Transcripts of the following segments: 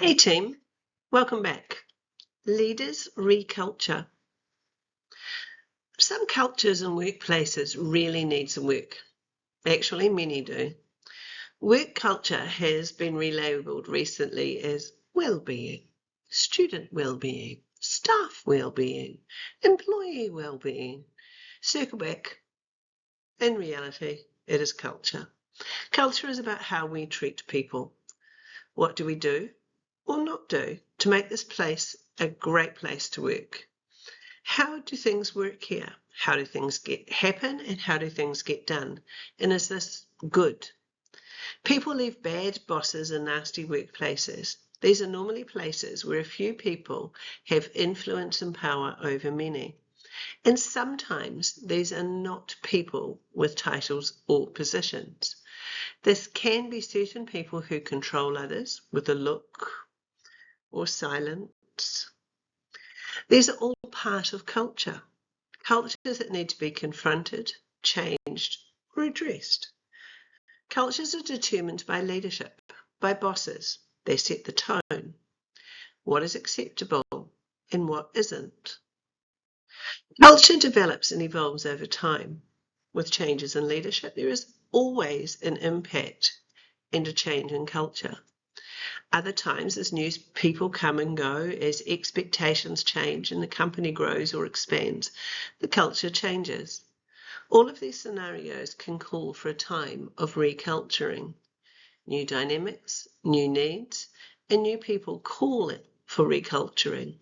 Hey team, welcome back. Leaders reculture. Some cultures and workplaces really need some work. Actually, many do. Work culture has been relabeled recently as well-being, student well-being, staff well-being, employee well-being. Circle back. In reality, it is culture. Culture is about how we treat people. What do we do or not do to make this place a great place to work? How do things work here? How do things happen and how do things get done? And is this good? People leave bad bosses and nasty workplaces. These are normally places where a few people have influence and power over many. And sometimes these are not people with titles or positions. This can be certain people who control others with a look or silence. These are all part of culture. Cultures that need to be confronted, changed, or addressed. Cultures are determined by leadership, by bosses. They set the tone. What is acceptable and what isn't? Culture develops and evolves over time. With changes in leadership, there is always an impact and a change in culture. Other times, as new people come and go, as expectations change and the company grows or expands, the culture changes. All of these scenarios can call for a time of reculturing. New dynamics, new needs, and new people call it for reculturing.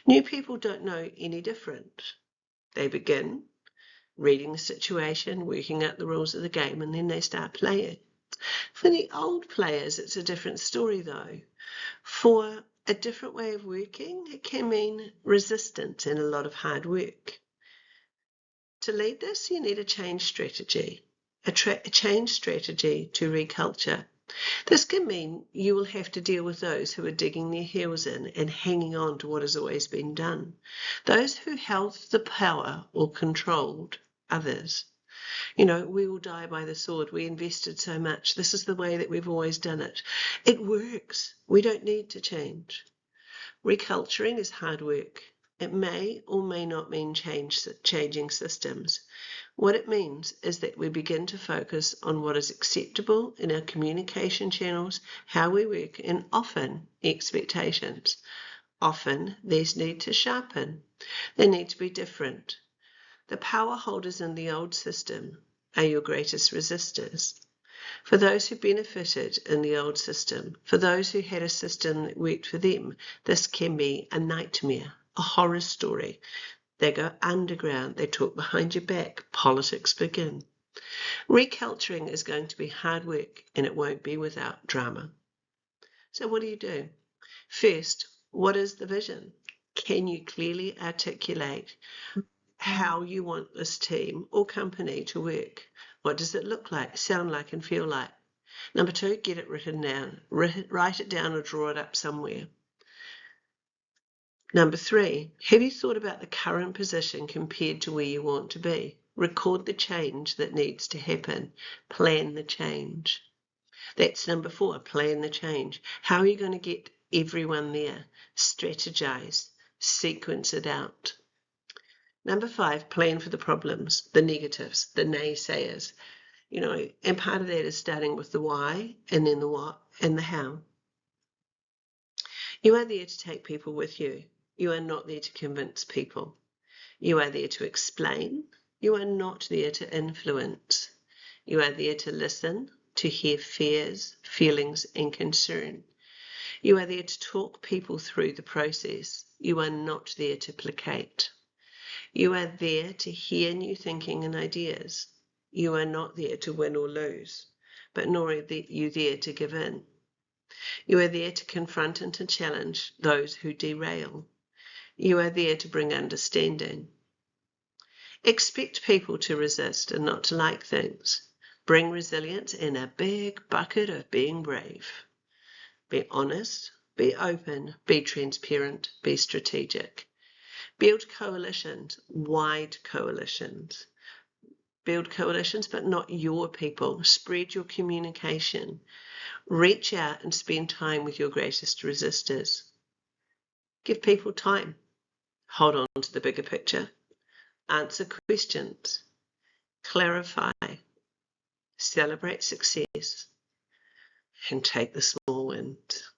New people don't know any different. They begin reading the situation, working out the rules of the game, and then they start playing. For the old players, it's a different story though. For a different way of working, it can mean resistance and a lot of hard work. To lead this, you need a change strategy, a change strategy to reculture. This can mean you will have to deal with those who are digging their heels in and hanging on to what has always been done, those who held the power or controlled others. We will die by the sword. We invested so much. This is the way that we've always done it. It works. We don't need to change. Reculturing is hard work. It may or may not mean changing systems. What it means is that we begin to focus on what is acceptable in our communication channels, how we work, and often expectations. Often these need to sharpen. They need to be different. The power holders in the old system are your greatest resistors. For those who benefited in the old system, for those who had a system that worked for them, this can be a nightmare, a horror story. They go underground, they talk behind your back, politics begin. Reculturing is going to be hard work and it won't be without drama. So what do? First, what is the vision? Can you clearly articulate how you want this team or company to work? What does it look like, sound like, and feel like? Number 2, get it written down. Write it down or draw it up somewhere. Number 3, have you thought about the current position compared to where you want to be? Record the change that needs to happen. Plan the change. That's number 4, plan the change. How are you going to get everyone there? Strategize. Sequence it out. Number 5, plan for the problems, the negatives, the naysayers. And part of that is starting with the why and then the what and the how. You are there to take people with you. You are not there to convince people. You are there to explain. You are not there to influence. You are there to listen, to hear fears, feelings, and concern. You are there to talk people through the process. You are not there to placate. You are there to hear new thinking and ideas. You are not there to win or lose, but nor are you there to give in. You are there to confront and to challenge those who derail. You are there to bring understanding. Expect people to resist and not to like things. Bring resilience and a big bucket of being brave. Be honest, be open, be transparent, be strategic. Build coalitions, wide coalitions. Build coalitions, but not your people. Spread your communication. Reach out and spend time with your greatest resistors. Give people time. Hold on to the bigger picture. Answer questions. Clarify. Celebrate success. And take the small wins.